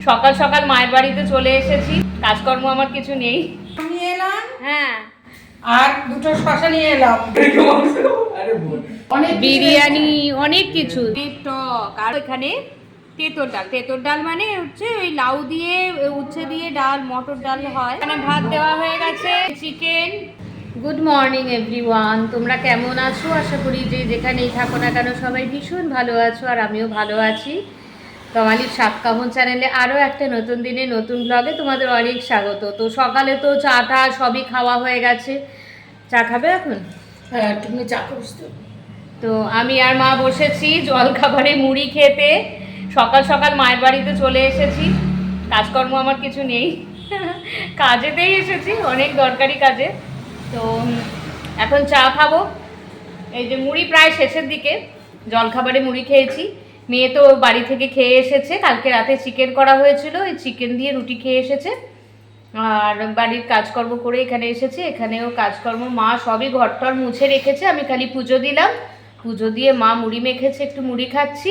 সকাল সকাল মায়ের বাড়িতে চলে এসেছি, কাজকর্ম আমার কিছু নেই। আমি এলাম, হ্যাঁ, আর দুটো শসা নিয়ে এলাম, অনেক বিরিয়ানি, অনেক কিছু, টক, আর এখানে তেঁতোর ডাল। তেঁতোর ডাল মানে হচ্ছে ওই লাউ দিয়ে, উচ্ছে দিয়ে ডাল, মটর ডাল হয়। এখানে ভাত দেওয়া হয়ে গেছে, চিকেন। গুড মর্নিং এভরিওয়ান, তোমরা কেমন আছো? আশা করি যে যেখানেই থাকো না কেন সবাই ভীষণ ভালো আছো, আর আমিও ভালো আছি। তমালির সাত কামন চ্যানেলে আরও একটা নতুন দিনে নতুন ব্লগে তোমাদের অনেক স্বাগত। তো সকালে তো চা টা সবই খাওয়া হয়ে গেছে। চা খাবে এখন? হ্যাঁ তুমি চা করিস তো। তো আমি আর মা বসেছি জল খাবারে মুড়ি খেতে। সকাল সকাল মায়ের বাড়িতে চলে এসেছি, কাজকর্ম আমার কিছু নেই, কাজেতেই এসেছি, অনেক দরকারি কাজে। তো এখন চা খাবো। এই যে মুড়ি প্রায় শেষের দিকে, জলখাবারে মুড়ি খেয়েছি। মেয়ে তো বাড়ি থেকে খেয়ে এসেছে, কালকে রাতে চিকেন করা হয়েছিল, ওই চিকেন দিয়ে রুটি খেয়ে এসেছে। আর বাড়ির কাজকর্ম করে এখানে এসেছে, এখানেও কাজকর্ম মা সবই ঘরটর মুছে রেখেছে, আমি খালি পুজো দিলাম। পুজো দিয়ে মা মুড়ি মেখেছে, একটু মুড়ি খাচ্ছি,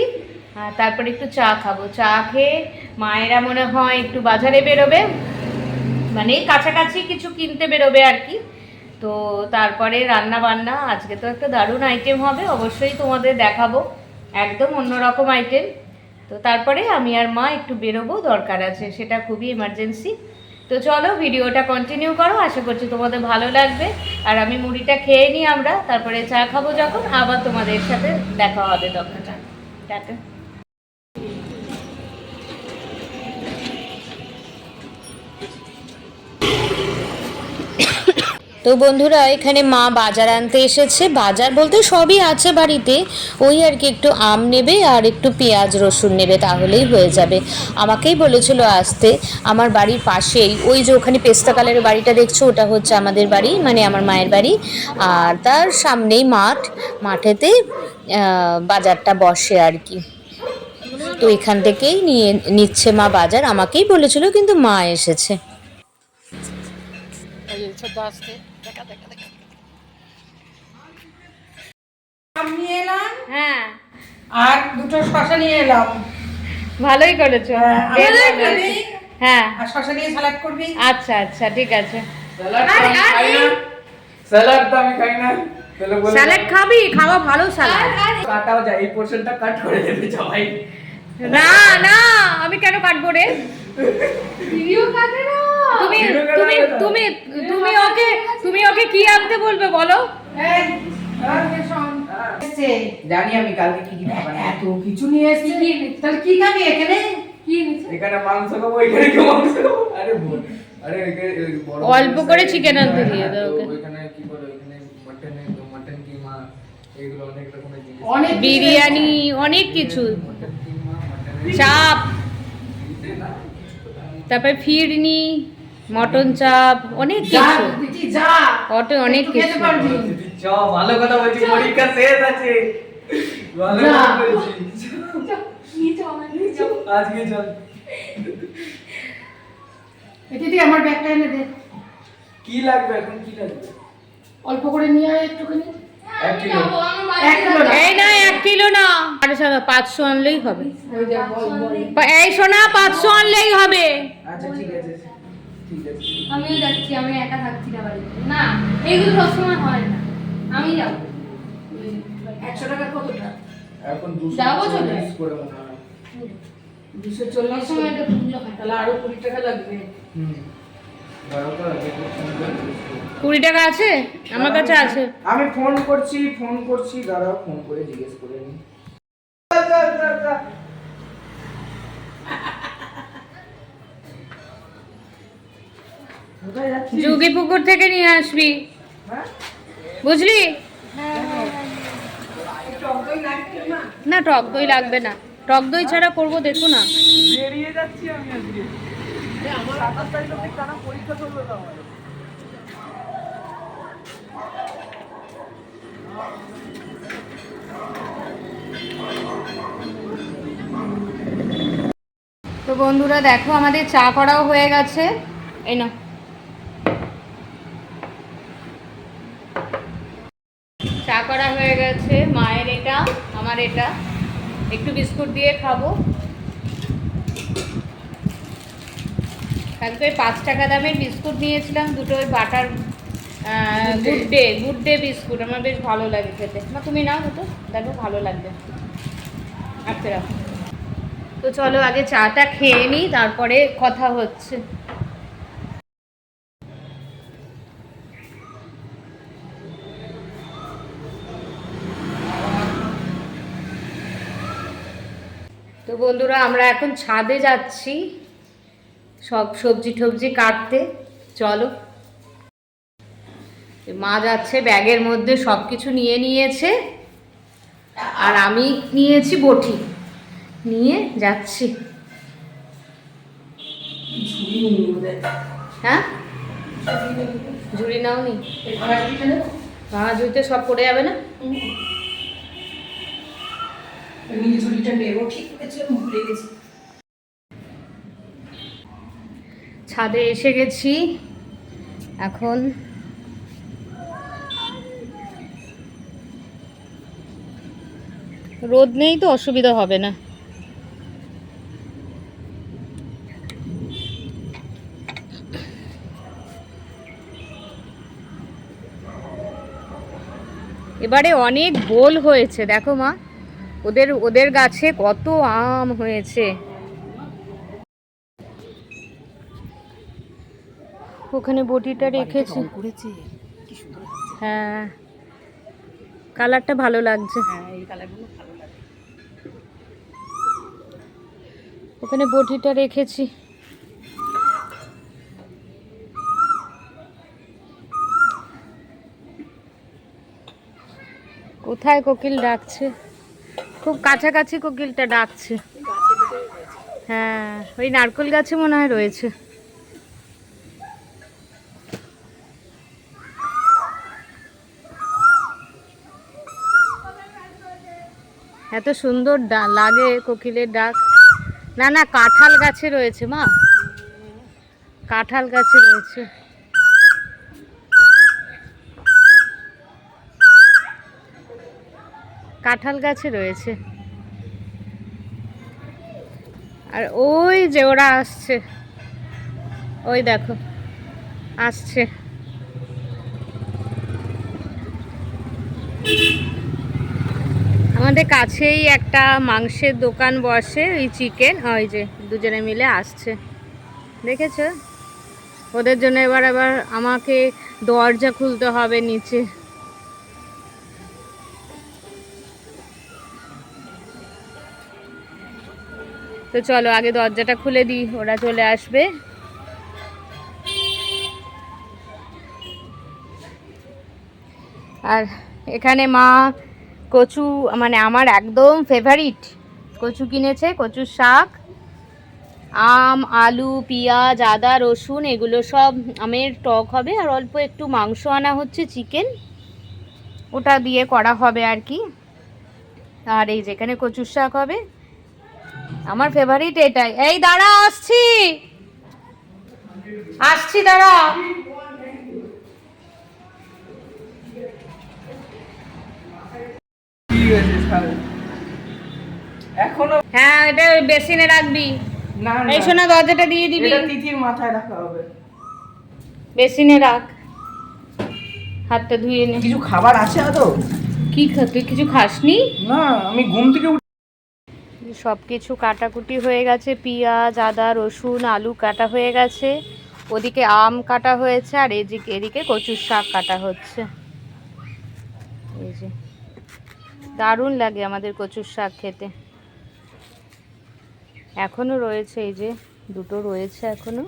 আর তারপরে একটু চা খাবো। চা খেয়ে মায়েরা মনে হয় একটু বাজারে বেরোবে, মানে কাছাকাছি কিছু কিনতে বেরোবে আর কি। তো তারপরে রান্না বান্না, আজকে তো একটা দারুণ আইটেম হবে, অবশ্যই তোমাদের দেখাবো, একদম অন্যরকম আইটেম। তো তারপরে আমি আর মা একটু বেরোবো, দরকার আছে, সেটা খুবই এমার্জেন্সি। তো চলো ভিডিওটা কন্টিনিউ করো, আশা করছি তোমাদের ভালো লাগবে। আর আমি মুড়িটা খেয়ে নিই, আমরা তারপরে চা খাবো, যখন আবার তোমাদের সাথে দেখা হবে তখন। টাটা। তো বন্ধুরা, এখানে মা বাজার আনতে এসেছে। বাজার বলতে সবই আছে বাড়িতে, ওই আর কি একটু আম নেবে আর একটু পেঁয়াজ রসুন নেবে, তাহলেই হয়ে যাবে। আমাকেই বলেছিল আসতে, আমার বাড়ির পাশেই ওই যে ওখানে পেস্তা কালারের বাড়িটা দেখছো, ওটা হচ্ছে আমাদের বাড়ি, মানে আমার মায়ের বাড়ি। আর তার সামনেই মাঠ, মাঠেতে বাজারটা বসে আর কি। তো এখান থেকেই নিচ্ছে মা বাজার, আমাকেই বলেছিল কিন্তু মা এসেছে। আমি এলাম, হ্যাঁ, আর দুটো শসা নিয়ে এলাম। ভালোই করেছো। হ্যাঁ, আর শসা দিয়ে সালাড করবি? আচ্ছা আচ্ছা, ঠিক আছে। স্যালাড তো আমি খাই না। স্যালাড খাবি? খাওয়া ভালো স্যালাড। কাটাও যায়, এই পোরশনটা কাট করে দেবে সবাই। না না, আমি কেন কাটবো রে? ভিডিও কাটে না। তুমি তুমি তুমি তুমি ওকে তুমি ওকে কি আনতে বলবে বলো? এই এসছে, জানি আমি কালকে কি কি খাবার এত কিছু নিয়ে এসেছি। তাহলে কি খাবি এখানে? কি নিয়ে? এখানে মাংস খাবো, এখানে কি মাংস খাবো? আরে বল, আরে এখানে বড় অল্প করে চিকেন আনতে দিয়ে দাও ওকে। ওখানে কি বলে, ওখানে মটন কিমা, এগুলো অনেক রকমের জিনিস, অনেক বিরিয়ানি, অনেক কিছু, মটন কিমা, মটন চাপ, তারপরে ফিরনি, মটন চাপ, অনেক কিছু, যা অনেক একটু খেতে কিছু। পারবি। চ ভালো কথা বলছি, পরীক্ষা শেষ আছে, ভালো যা। কথা বলছি, আজকে চল। এটি আমার ব্যাগটা এনে দে। কি লাগবে এখন, কি লাগবে? অল্প করে নিয়ে আয় একটুখানি। 1 কিলো। 1 কিলো না। এই না, 1 কিলো না, 500 আনলেই হবে। ওই যে বল। এই সোনা, 500 আনলেই হবে। আচ্ছা ঠিক আছে, ঠিক আছে। আমিও যাচ্ছি, আমি একা থাকছি না বাড়িতে। না, এইগুলো সবসময় হয় না, আমি যাবো। 100 টাকা কতটা? এখন যাবো চলে। 240 করে মনে হয়। 240 সবসময় এটা তুললে হয়। তাহলে আরো 20 টাকা লাগবে। বড় তো আগে 20 টাকা আছে আমার কাছে? আছে। আমি ফোন করছি, দাঁড়াও, ফোন করে জিজ্ঞেস করে নি। কোথায় যাচ্ছিস? যুগি পুকুর থেকে নিয়ে আসবি, হ্যাঁ? বুঝলি? টক দই লাগবে না? না, টক দই লাগবে না, টক দই ছাড়া করবো, দেখো না। বেরিয়ে যাচ্ছি আমি আজকে। আমার 27 তারিখ অবধি টানা পরীক্ষা চলবে তো আমার। তো বন্ধুরা দেখো, আমাদের চা করাও হয়ে গেছে, এই না। চা করা হয়ে গেছে, মায়ের এটা, আমার এটা, একটু বিস্কুট দিয়ে খাবো। কালকে ওই 5 টাকা দামের বিস্কুট নিয়েছিলাম দুটো, ওই বাটার গুড ডে বিস্কুট, আমার বেশ ভালো লাগে খেতে। না তুমি নাও তো, দেখো ভালো লাগবে। আচ্ছা রাখো। তো চলো আগে চাটা খেয়ে নিই, তারপরে কথা হচ্ছে। তো বন্ধুরা আমরা এখন ছাদে যাচ্ছি সব সবজি টবজি কাটতে। চলো, মা যাচ্ছে, ব্যাগের মধ্যে সব কিছু নিয়ে নিয়েছে, আর আমি নিয়েছি বটি, নিয়ে যাচ্ছি। হ্যাঁ ঝুড়ি নাও নি, ভাঙা ঝুড়িতে সব পড়ে যাবে না? ছাদে এসে গেছি এখন। রোদ নেই তো অসুবিধা হবে না। এবারে অনেক বোল হয়েছে দেখো মা, ওদের গাছে কত আম হয়েছে। ওখানে বটিটা রেখেছি। হ্যাঁ কালারটা ভালো লাগছে। ওখানে বটিটা রেখেছি। কোথায় কোকিল ডাকছে, খুব কাছাকাছি কোকিলটা ডাকছে। হ্যাঁ ওই নারকেল গাছে মনে হয় রয়েছে। এত সুন্দর লাগে কোকিলের ডাক। না না কাঁঠাল গাছে রয়েছে মা, কাঁঠাল গাছে রয়েছে। কাঁঠাল গাছে রয়েছে। আর ওই যে ওরা আসছে, ওই দেখো আসছে। আমাদের কাছেই একটা মাংসের দোকান বসে, ওই চিকেন, ওই যে দুজনে মিলে আসছে, দেখেছো? ওদের জন্য এবার আমাকে দরজা খুলতে হবে নিচে। তো চলো আগে দরজাটা খুলে দিই, ওরা চলে আসবে। আর এখানে মা কচু, মানে আমার একদম ফেভারিট কচু কিনেছে, কচুর শাক, আম, আলু, পেঁয়াজ, আদা, রসুন, এগুলো সব আমের টক হবে, আর অল্প একটু মাংস আনা হচ্ছে চিকেন, ওটা দিয়ে করা হবে আর কি। আর এই যেখানে কচুর শাক হবে, আমার ফেভারিট এটাই। এই দাঁড়া, আসছি আসছি দাঁড়া। এখনো হ্যাঁ এটা বেসিনে রাখবি। না এই শোনা দরজাটা দিয়ে দিবি, এটা তিথির মাথায় রাখা হবে। বেসিনে রাখ, হাতটা ধুয়ে নে। কিছু খাবার আছে আদৌ? কি তুই কিছু খাসনি? না আমি ঘুম থেকে সব কিছু কাটাকুটি হয়ে গেছে, পেঁয়াজ, আদা, রসুন, আলু কাটা হয়ে গেছে, ওদিকে আম কাটা হয়েছে, আর এদিকে কচুর শাক কাটা হচ্ছে। এই যে দারুণ লাগে আমাদের কচুর শাক খেতে। এখনো রয়েছে, এই যে দুটো রয়েছে এখনো।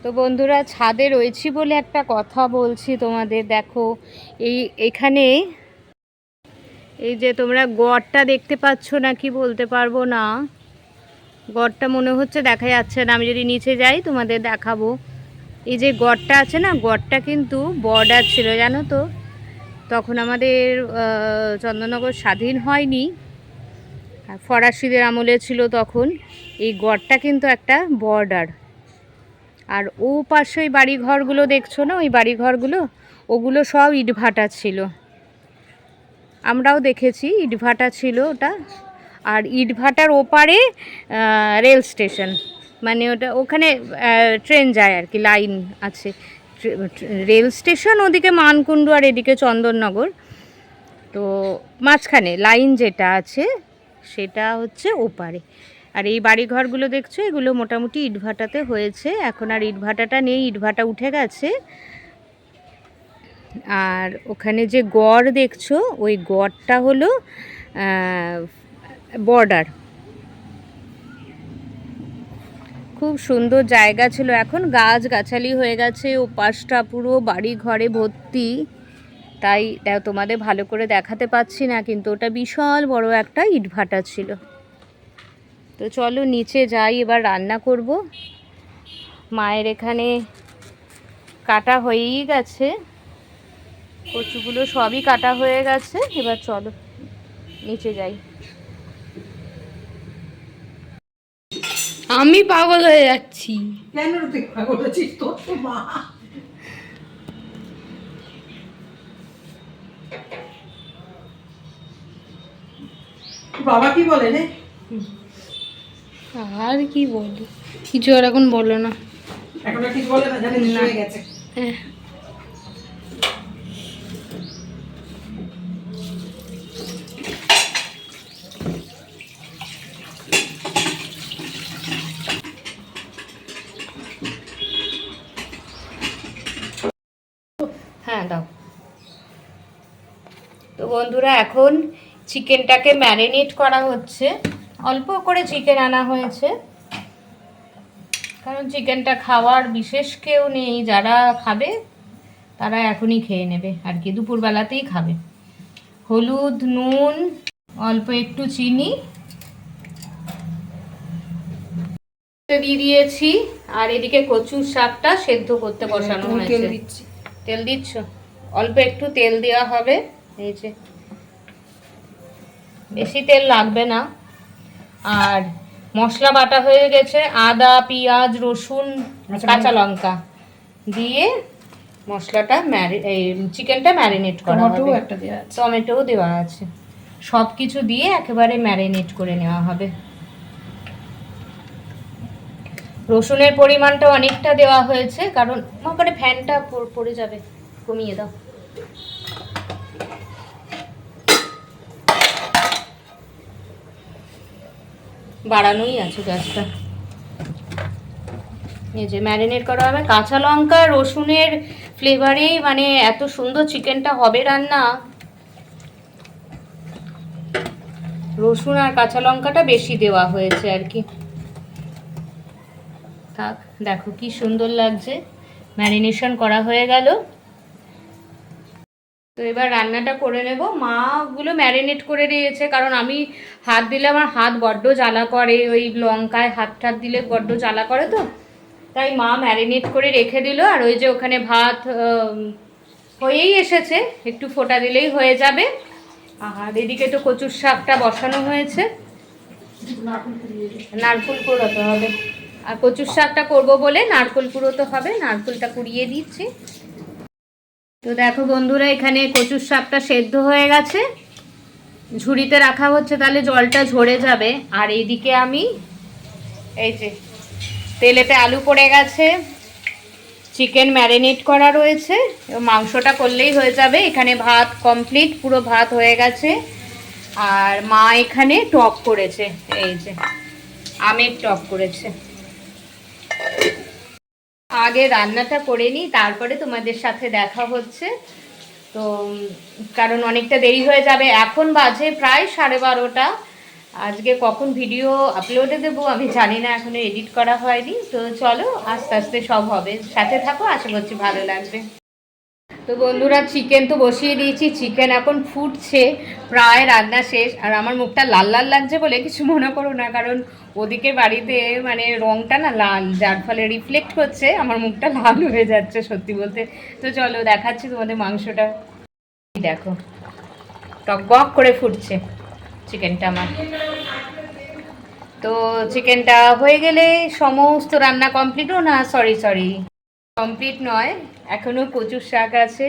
তো বন্ধুরা ছাদে রয়েছি বলে একটা কথা বলছি তোমাদের। দেখো এখানে এই যে তোমরা গড়টা দেখতে পাচ্ছ না কি বলতে পারবো না, গড়টা মনে হচ্ছে দেখা যাচ্ছে না, আমি যদি নিচে যাই তোমাদের দেখাবো। এই যে গড়টা আছে না, গড়টা কিন্তু বর্ডার ছিল জানো তো, তখন আমাদের চন্দননগর স্বাধীন হয়নি, আর ফরাসিদের আমলে ছিল তখন। এই গড়টা কিন্তু একটা বর্ডার। আর ও পাশে ওই বাড়িঘরগুলো দেখছো না, ওই বাড়িঘরগুলো, ওগুলো সব ইটভাটা ছিল। আমরাও দেখেছি ইটভাটা ছিল ওটা। আর ইটভাটার ওপারে রেল স্টেশন, মানে ওটা ওখানে ট্রেন যায় আর কি, লাইন আছে। রেল স্টেশন ওদিকে মানকুণ্ডু আর এদিকে চন্দননগর। তো মাঝখানে লাইন যেটা আছে সেটা হচ্ছে ওপারে। আর এই বাড়িঘরগুলো দেখছো, এগুলো মোটামুটি ইটভাটাতে হয়েছে। এখন আর ইটভাটাটা নেই, ইটভাটা উঠে গেছে। আর ওখানে যে গড় দেখছো, ওই গড়টা হলো বর্ডার। খুব সুন্দর জায়গা ছিল, এখন গাছগাছালি হয়ে গেছে, ও পাশটা পুরো বাড়ি ঘরে ভর্তি। তাই তোমাদের ভালো করে দেখাতে পাচ্ছি না, কিন্তু ওটা বিশাল বড় একটা ইটভাটা ছিল। তো চলো নিচে যাই, এবার রান্না করব। মায়ের এখানে কাটা হয়েই গেছে, কচুগুলো সবই কাটা হয়ে গেছে। এবার চলো নিচে যাই। আমি পাগল হয়ে যাচ্ছি। কেন তুই পাগল হচ্ছিস? তোর তো মা। বাবা কি বলে রে? আর কি বলি, কিছু আর এখন বলো না। এখন আর কিছু বলে না, জানি না হয়ে গেছে। হ্যাঁ। হ্যাঁ দাও। তো বন্ধুরা, এখন চিকেনটাকে ম্যারিনেট করা হচ্ছে। অল্প করে চিকেন আনা হয়েছে, কারণ চিকেনটা খাওয়ার বিশেষ কেউ নেই। যারা খাবে তারা এখনই খেয়ে নেবে আর কি, দুপুরবেলাতেই খাবে। হলুদ, নুন, অল্প একটু চিনি দিয়ে দিয়েছি। আর এদিকে কচুর শাকটা সেদ্ধ করতে বসানো হয়েছে। তেল দিচ্ছ? অল্প একটু তেল দেওয়া হবে। এই যে, বেশি তেল লাগবে না। আর মশলা বাটা হয়ে গেছে, আদা, পেঁয়াজ, রসুন, কাঁচা লঙ্কা দিয়ে মশলাটা চিকেনটা ম্যারিনেট করা হবে। টমেটোও দেওয়া আছে। সব কিছু দিয়ে একেবারে ম্যারিনেট করে নেওয়া হবে। রসুনের পরিমাণটা অনেকটা দেওয়া হয়েছে, কারণ ওখানে ফ্যানটা পড়ে যাবে, কমিয়ে দাও। বাড়ানোই আছে গ্যাসটা। এই যে ম্যারিনেট করা হবে। কাঁচা লঙ্কা রসুনের ফ্লেভারেই মানে এত সুন্দর চিকেনটা হবে রান্না। রসুন আর কাঁচা লঙ্কাটা বেশি দেওয়া হয়েছে আর কি। থাক, দেখো কি সুন্দর লাগছে। ম্যারিনেশন করা হয়ে গেল। তো এবার রান্নাটা করে নেব। মা ওগুলো ম্যারিনেট করে দিয়েছে, কারণ আমি হাত দিলে আমার হাত বড্ড জ্বালা করে, ওই লঙ্কায় হাত টাত দিলে বড্ড জ্বালা করে, তো তাই মা ম্যারিনেট করে রেখে দিল। আর ওই যে ওখানে ভাত হয়েই এসেছে, একটু ফোঁটা দিলেই হয়ে যাবে। আর এদিকে তো কচুর শাকটা বসানো হয়েছে, নারকেল কুড়োতে হবে। আর কচুর শাকটা করবো বলে নারকেল কুড়োতে হবে, নারকেলটা কুড়িয়ে দিচ্ছি। তো দেখো বন্ধুরা, এখানে কচুর শাকটা সেদ্ধ হয়ে গেছে, ঝুড়িতে রাখা হচ্ছে, তাহলে জলটা ঝরে যাবে। আর এইদিকে আমি এই যে তেলেতে আলু পড়ে গেছে, চিকেন ম্যারিনেট করা রয়েছে, মাংসটা করলেই হয়ে যাবে। এখানে ভাত কমপ্লিট, পুরো ভাত হয়ে গেছে। আর মা এখানে টক করেছে, এই যে আমের টক করেছে। আগে রান্নাটা করে নিই, তারপরে তোমাদের সাথে দেখা হচ্ছে। তো কারণ অনেকটা দেরি হয়ে যাবে। এখন বাজে প্রায় 12:30। আজকে কখন ভিডিও আপলোডে দেবো আমি জানি না, এখনো এডিট করা হয়নি। তো চলো, আস্তে আস্তে সব হবে, সাথে থাকো, আশা করছি ভালো লাগবে। তো বন্ধুরা, চিকেন তো বসিয়ে দিয়েছি, চিকেন এখন ফুটছে, প্রায় রান্না শেষ। আর আমার মুখটা লাল লাল লাগছে বলে কিছু মনে করো না, কারণ ওদিকে বাড়িতে মানে রংটা না লাল, যার ফলে রিফ্লেক্ট করছে, আমার মুখটা লাল হয়ে যাচ্ছে সত্যি বলতে। তো চলো দেখাচ্ছি তোমাদের মাংসটা। দেখো টকবক করে ফুটছে। চিকেনটা আমার। তো চিকেনটা হয়ে গেলে সমস্ত রান্না কমপ্লিটও না, সরি কমপ্লিট নয়, এখনো কচুর শাক আছে।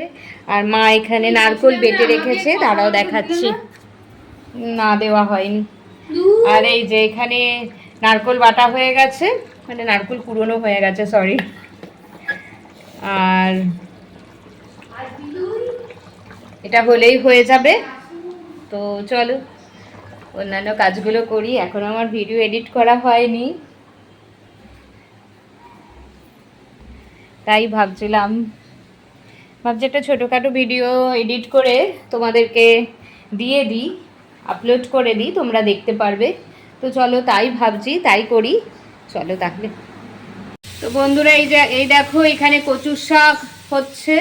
আর মা এখানে নারকোল বেটে রেখেছে, তারাও দেখাচ্ছি। না, দেওয়া হয়নি। আর এই যে এখানে নারকোল বাটা হয়ে গেছে, মানে নারকোল কুড়োনো হয়ে গেছে, সরি। আর এটা হলেই হয়ে যাবে। তো চলো অন্যান্য কাজগুলো করি। এখন আমার ভিডিও এডিট করা হয়নি, তাই ভাবছি একটা ছোটোখাটো ভিডিও এডিট করে তোমাদেরকে দিয়ে দিই, আপলোড করে দিই, তোমরা দেখতে পারবে। তো চলো তাই ভাবছি, তাই করি। চলো তাহলে। তো বন্ধুরা এই দেখো এখানে কচুর শাক হচ্ছে,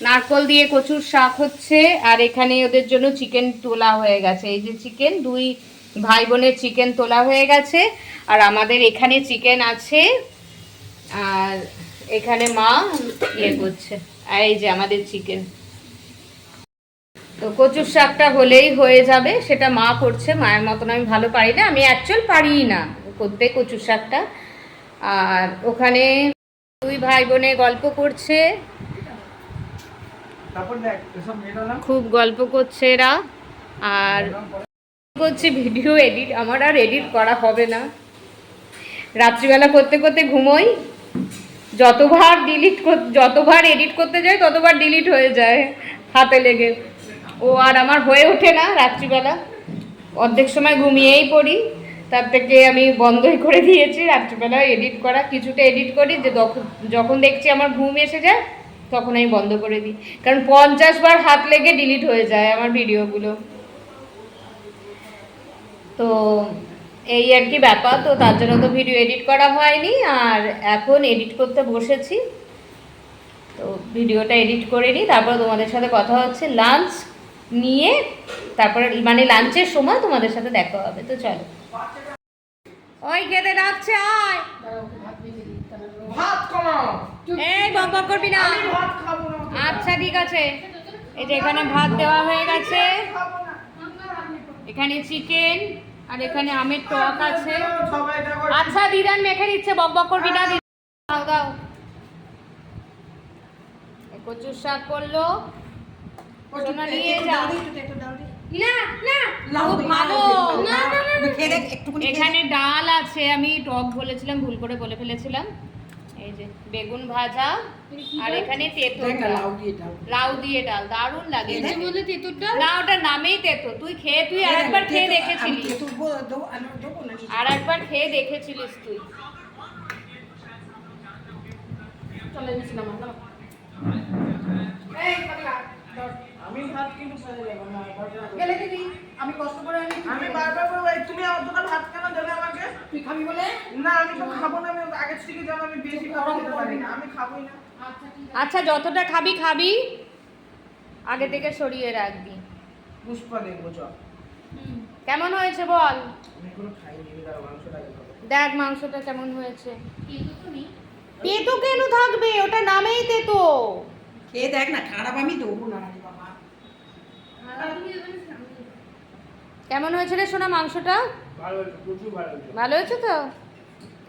নারকোল দিয়ে কচুর শাক হচ্ছে। আর এখানে ওদের জন্য চিকেন তোলা হয়ে গেছে। এই যে চিকেন, 2 ভাই বোনের চিকেন তোলা হয়ে গেছে। আর আমাদের এখানে চিকেন আছে। আর এখানে মা ইয়ে করছে। আর এই যে আমাদের চিকেন। তো কচুর শাকটা হলেই হয়ে যাবে, সেটা মা করছে। মায়ের মতন আমি ভালো পারি না, আমি অ্যাকচুয়াল পারি না করতে কচুর শাকটা। আর ওখানে 2 ভাই বোনে গল্প করছে, খুব গল্প করছে এরা। আর করছে ভিডিও এডিট, আমার আর এডিট করা হবে না। রাত্রিবেলা করতে করতে ঘুমোই, যতবার এডিট করতে যাই ততবার ডিলিট হয়ে যায় হাতে লেগে। ও আর আমার হয়ে ওঠে না রাত্রিবেলা, অর্ধেক সময় ঘুমিয়েই পড়ি। তার থেকে আমি বন্ধই করে দিয়েছি রাত্রিবেলা এডিট করা। কিছুটা এডিট করি, যে যখন দেখছি আমার ঘুম এসে যায় তখন আমি বন্ধ করে দিই, কারণ 50 বার হাত লেগে ডিলিট হয়ে যায় আমার ভিডিওগুলো। তো এই আর কি ব্যাপার। তো তার জন্য তো ভিডিও এডিট করা হয়নি, আর এখন এডিট করতে বসেছি। তো ভিডিওটা এডিট করে নিই, তারপর তোমাদের সাথে কথা হচ্ছে লাঞ্চ নিয়ে, তারপরে মানে লাঞ্চের সময় তোমাদের সাথে দেখা হবে। তো চলো, ওই খেতে ডাকছে, আয় এই বকবক করবি না। আচ্ছা ঠিক আছে। এই যে এখানে ভাত দেওয়া হয়ে গেছে, এখানে চিকেন, আর এখানে আমের টক আছে। আচ্ছা দিদান মেখে দিচ্ছে, বকবক করবি না। দাও দাও। কচুর শাক করলো, নিয়ে যাও। এখানে ডাল আছে, আমি টক বলেছিলাম, ভুল করে বলে ফেলেছিলাম। এই যে বেগুন ভাজা, আর এখানে তেঁতুল ডাল, লাউ দিয়ে ডাল, দারুণ লাগে। না, ওটা নামেই তেঁতো। তুই আরেকবার খেয়ে দেখেছিলিস, আরেকবার খেয়ে দেখেছিলিস তুই। আমি ভাত কিন্তু গেলে দিদি, আমি কষ্ট করে আমি বারবার বলবো তুমি অতটা ভাত কেন দেবে আমাকে? তুই খাবি বলে? না, আমি তো খাবো না। আমি আগে থেকে জানো আমি বেশি খেতে পারি না, আমি খাবোই না। আচ্ছা যতটা খাবি, আগে থেকে সরিয়ে রাখবি। পুষ্পা দেখবো চল। কেমন হয়েছে বল? আমি কোনো খাইনি, মাংসটা দেখ মাংসটা কেমন হয়েছে। তেতো কেন থাকবে, ওটা নামেই তেতো। খেয়ে দেখ না, খারাপ আমি দেবো না বাবা। কেমন হয়েছে রে সোনা মাংসটা? ভালো হয়েছে, প্রচুর ভালো হয়েছে। ভালো হয়েছে তো?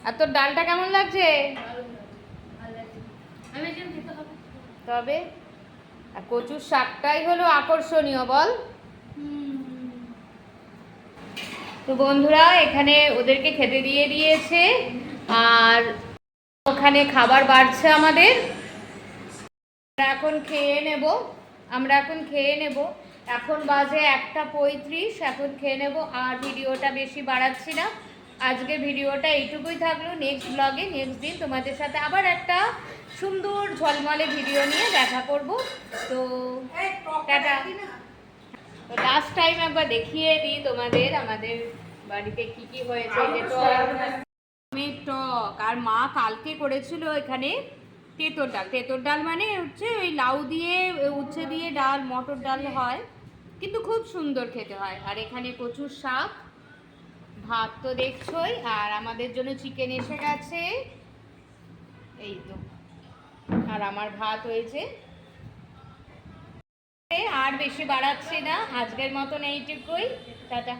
আর তোর ডালটা কেমন লাগছে? তবে আর কচুর শাকটাই হলো আকর্ষণীয়, বল। তো বন্ধুরা এখানে ওদেরকে খেতে দিয়ে দিয়েছে, আর ওখানে খাবার বাড়ছে আমাদের। আমরা এখন খেয়ে নেব। এখন বাজে 1:35, এখন খেয়ে নেব। আর ভিডিওটা বেশি বাড়াচ্ছি না, আজকে ভিডিওটা এইটুকুই থাকলো। নেক্সট ব্লগে নেক্সট দিন তোমাদের সাথে আবার একটা সুন্দর ঝলমলে ভিডিও নিয়ে দেখা করব। তো টাটা। তো লাস্ট টাইম একবার দেখিয়ে দিই তোমাদের আমাদের বাড়িতে কি কি হয়েছে। আমের টক, আর মা কালকে করেছিল এখানে তেঁতোর ডাল মানে হচ্ছে ওই লাউ দিয়ে, উচ্ছে দিয়ে ডাল, মটর ডাল হয়, কিন্তু খুব সুন্দর খেতে হয়। আর এখানে কচুর শাক, ভাত তো দেখছোই, আর আমাদের জন্য চিকেন এসে গেছে, এই তো। আর আমার ভাত হয়েছে। আর বেশি বাড়াচ্ছি না, আজকের মতন এইটুকুই, টাটা।